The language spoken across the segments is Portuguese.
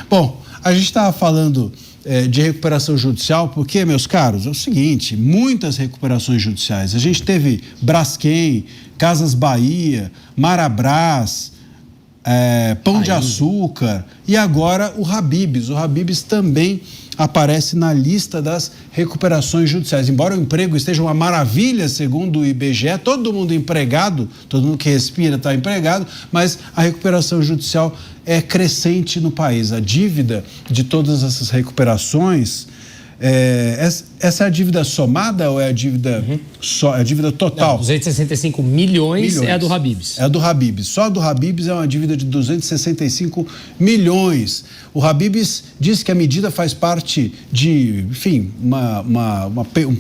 Bom, a gente estava falando de recuperação judicial porque, meus caros, é o seguinte, muitas recuperações judiciais. A gente teve Braskem, Casas Bahia, Marabras, Pão de Açúcar e agora o Habib's. O Habib's também aparece na lista das recuperações judiciais. Embora o emprego esteja uma maravilha, segundo o IBGE, todo mundo empregado, todo mundo que respira está empregado, mas a recuperação judicial é crescente no país. A dívida de todas essas recuperações, essa é a dívida somada ou é a dívida, a dívida total? Não, 265 milhões é a do Habib's. É a do Habib's. Só a do Habib's é uma dívida de 265 milhões. O Habib's diz que a medida faz parte de, enfim,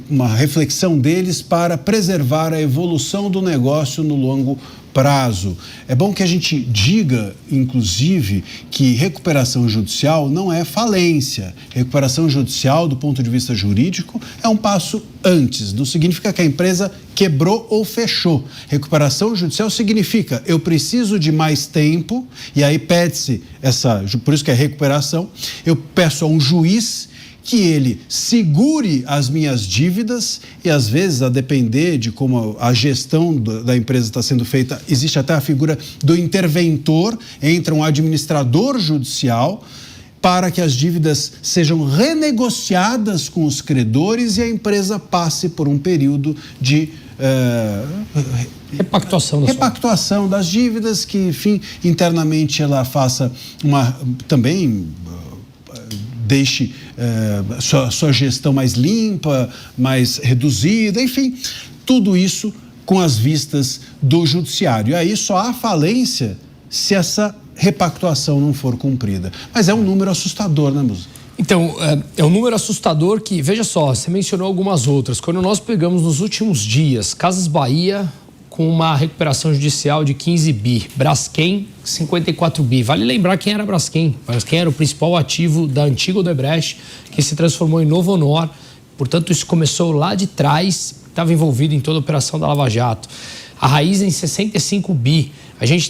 uma reflexão deles para preservar a evolução do negócio no longo prazo. É bom que a gente diga, inclusive, que recuperação judicial não é falência. Recuperação judicial, do ponto de vista jurídico, é um passo antes. Não significa que a empresa quebrou ou fechou. Recuperação judicial significa eu preciso de mais tempo, e aí pede-se por isso que é recuperação, eu peço a um juiz que ele segure as minhas dívidas e, às vezes, a depender de como a gestão da empresa está sendo feita, existe até a figura do interventor, entra um administrador judicial para que as dívidas sejam renegociadas com os credores e a empresa passe por um período de repactuação das dívidas, que, enfim, internamente ela faça deixe sua gestão mais limpa, mais reduzida, enfim, tudo isso com as vistas do judiciário. E aí só há falência se essa repactuação não for cumprida. Mas é um número assustador, né, Musa? Então, é um número assustador que, veja só, você mencionou algumas outras. Quando nós pegamos nos últimos dias, Casas Bahia com uma recuperação judicial de 15 bi, Braskem 54 bi. Vale lembrar quem era Braskem. Braskem era o principal ativo da antiga Odebrecht, que se transformou em Novo Honor. Portanto, isso começou lá de trás, estava envolvido em toda a operação da Lava Jato. A Raiz em 65 bi. A gente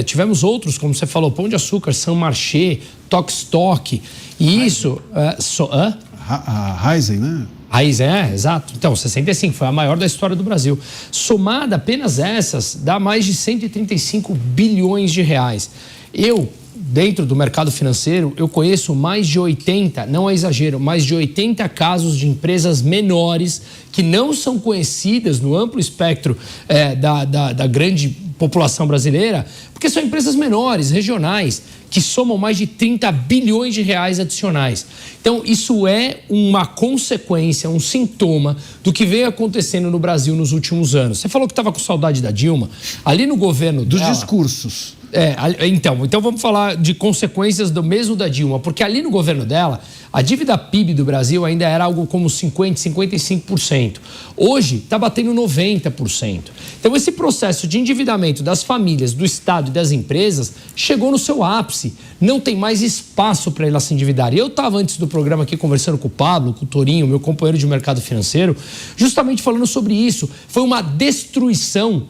tivemos outros, como você falou, Pão de Açúcar, Saint Marché, Tokstok. E isso... A Raizen, né? Raiz, exato. Então, 65 foi a maior da história do Brasil. Somada apenas essas, dá mais de 135 bilhões de reais. Dentro do mercado financeiro, eu conheço mais de 80, não é exagero, mais de 80 casos de empresas menores que não são conhecidas no amplo espectro da grande população brasileira, porque são empresas menores, regionais, que somam mais de 30 bilhões de reais adicionais. Então, isso é uma consequência, um sintoma do que vem acontecendo no Brasil nos últimos anos. Você falou que estava com saudade da Dilma. Ali no governo dela... Dos discursos. Então vamos falar de consequências do mesmo da Dilma, porque ali no governo dela, a dívida PIB do Brasil ainda era algo como 50%, 55%. Hoje está batendo 90%. Então esse processo de endividamento das famílias, do Estado e das empresas chegou no seu ápice. Não tem mais espaço para elas se endividarem. Eu estava antes do programa aqui conversando com o Pablo, com o Torinho, meu companheiro de mercado financeiro, justamente falando sobre isso. Foi uma destruição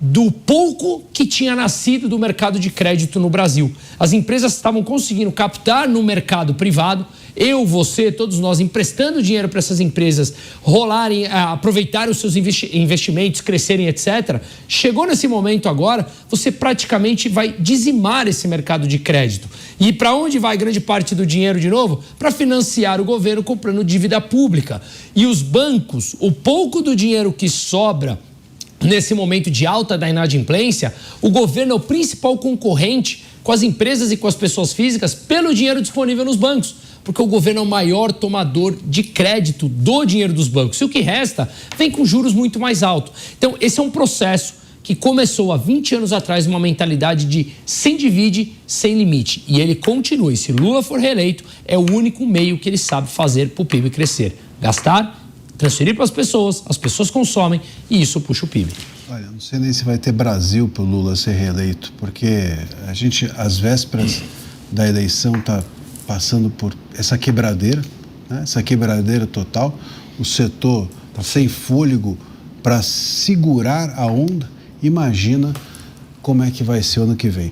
do pouco que tinha nascido do mercado de crédito no Brasil. As empresas estavam conseguindo captar no mercado privado, você, todos nós, emprestando dinheiro para essas empresas rolarem, aproveitarem os seus investimentos, crescerem, etc. Chegou nesse momento agora, você praticamente vai dizimar esse mercado de crédito. E para onde vai grande parte do dinheiro de novo? Para financiar o governo comprando dívida pública. E os bancos, o pouco do dinheiro que sobra nesse momento de alta da inadimplência, o governo é o principal concorrente com as empresas e com as pessoas físicas pelo dinheiro disponível nos bancos, porque o governo é o maior tomador de crédito do dinheiro dos bancos. E o que resta vem com juros muito mais altos. Então, esse é um processo que começou há 20 anos atrás, uma mentalidade de sem divide, sem limite. E ele continua. E se Lula for reeleito, é o único meio que ele sabe fazer para o PIB crescer. Gastar, transferir para as pessoas consomem e isso puxa o PIB. Olha, não sei nem se vai ter Brasil para o Lula ser reeleito, porque a gente, às vésperas da eleição, está passando por essa quebradeira, né? Essa quebradeira total, o setor está sem fôlego para segurar a onda. Imagina como é que vai ser o ano que vem.